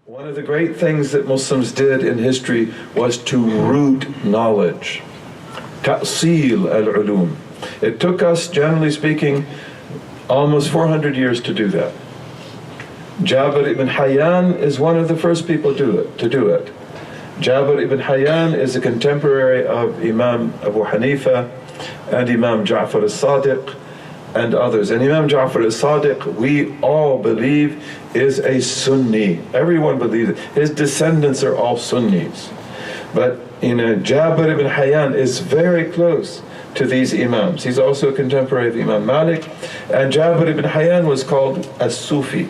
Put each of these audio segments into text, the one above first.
One of the great things that Muslims did in history was to root knowledge. Ta'sil al-ulum. It took us, generally speaking, almost 400 years to do that. Jabir ibn Hayyan is one of the first people to do it. Jabir ibn Hayyan is a contemporary of Imam Abu Hanifa and Imam Ja'far al-Sadiq and others. And Imam Ja'far al-Sadiq, we all believe, is a Sunni. Everyone believes it. His descendants are all Sunnis. But Jabir ibn Hayyan is very close to these Imams. He's also a contemporary of Imam Malik. And Jabir ibn Hayyan was called a Sufi.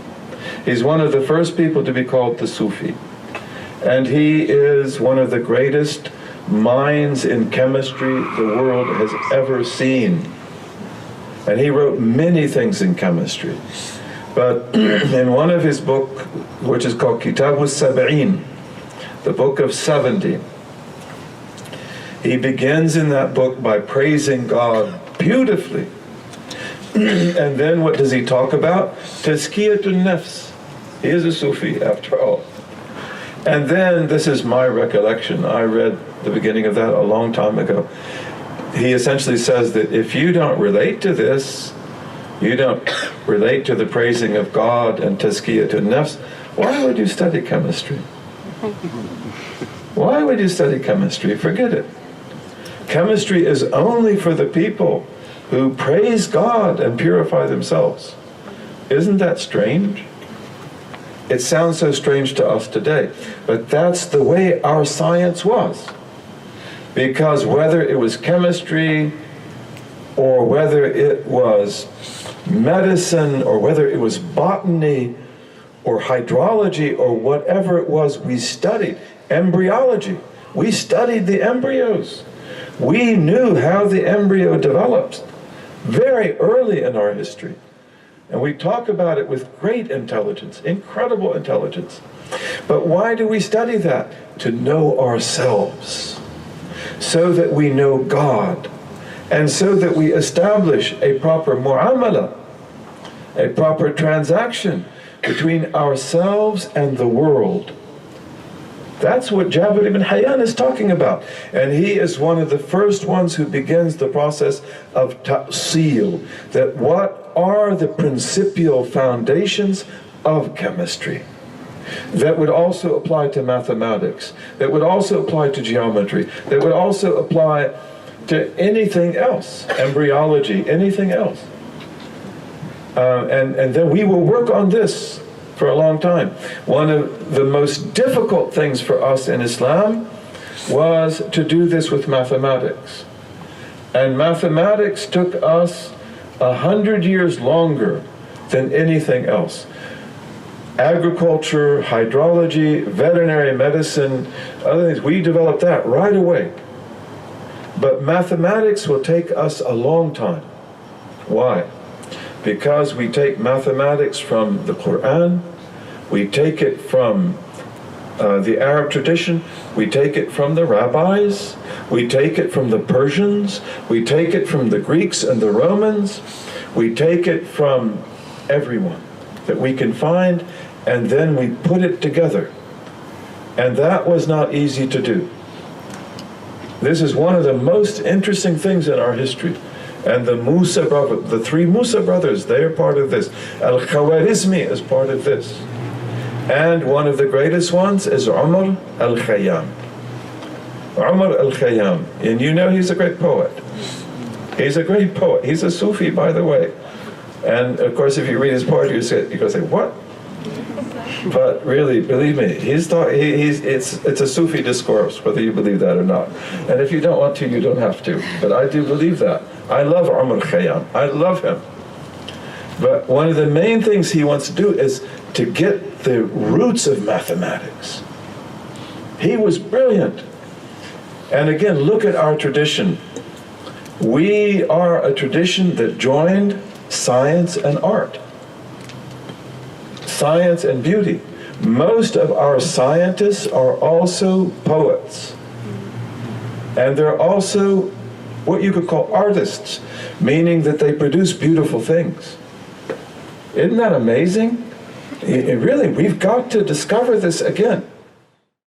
He's one of the first people to be called the Sufi. And he is one of the greatest minds in chemistry the world has ever seen. And he wrote many things in chemistry. But in one of his books, which is called Kitab al-Sab'in, the book of 70, he begins in that book by praising God beautifully. And then what does he talk about? Tazkiyatun nafs. He is a Sufi, after all. And then, this is my recollection, I read the beginning of that a long time ago. He essentially says that if you don't relate to this, you don't relate to the praising of God and tazkiyatun nafs, why would you study chemistry? Why would you study chemistry? Forget it. Chemistry is only for the people who praise God and purify themselves. Isn't that strange? It sounds so strange to us today, but that's the way our science was. Because whether it was chemistry, or whether it was medicine, or whether it was botany, or hydrology, or whatever it was, we studied embryology. We studied the embryos. We knew how the embryo develops very early in our history. And we talk about it with great intelligence, incredible intelligence. But why do we study that? To know ourselves, so that we know God, and so that we establish a proper mu'amala, a proper transaction between ourselves and the world. That's what Jabir ibn Hayyan is talking about. And he is one of the first ones who begins the process of ta'sil, that what are the principal foundations of chemistry that would also apply to mathematics, that would also apply to geometry, that would also apply to anything else, embryology, anything else. And then we will work on this for a long time. One of the most difficult things for us in Islam was to do this with mathematics. And mathematics took us 100 years longer than anything else. Agriculture, hydrology, veterinary medicine, other things, we developed that right away. But mathematics will take us a long time. Why? Because we take mathematics from the Quran, we take it from the Arab tradition, we take it from the rabbis, we take it from the Persians, we take it from the Greeks and the Romans, we take it from everyone that we can find, and then we put it together. And that was not easy to do. This is one of the most interesting things in our history. And the Musa brothers, the three Musa brothers, they are part of this. Al-Khawarizmi is part of this. And one of the greatest ones is Umar al-Khayyam. Umar al-Khayyam. And you know he's a great poet. He's a great poet. He's a Sufi, by the way. And of course, if you read his poetry, you're going to say, what? But really, believe me, it's a Sufi discourse, whether you believe that or not. And if you don't want to, you don't have to. But I do believe that. I love Umar Khayyam. I love him. But one of the main things he wants to do is to get the roots of mathematics. He was brilliant. And again, look at our tradition. We are a tradition that joined science and art. Science and beauty. Most of our scientists are also poets. And they're also what you could call artists, meaning that they produce beautiful things. Isn't that amazing? Really, we've got to discover this again.